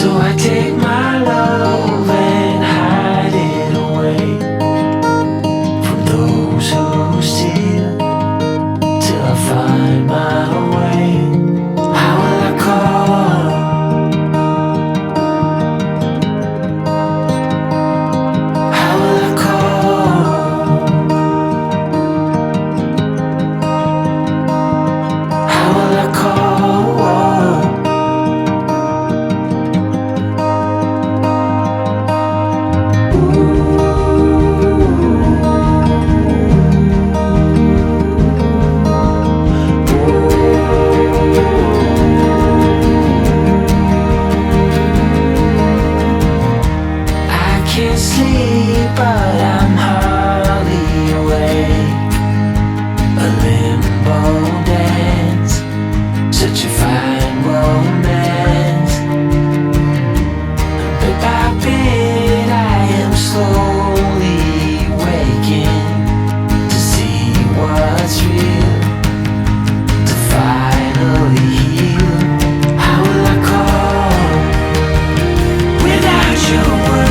So I take my love and hide it away from those who steal till I find my way. How will I call? How will I call? How will I call? Can't sleep, but I'm hardly awake. A limbo dance, such a fine romance. Bit by bit, I am slowly waking to see what's real, to finally heal. How will I call without your word?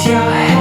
Your head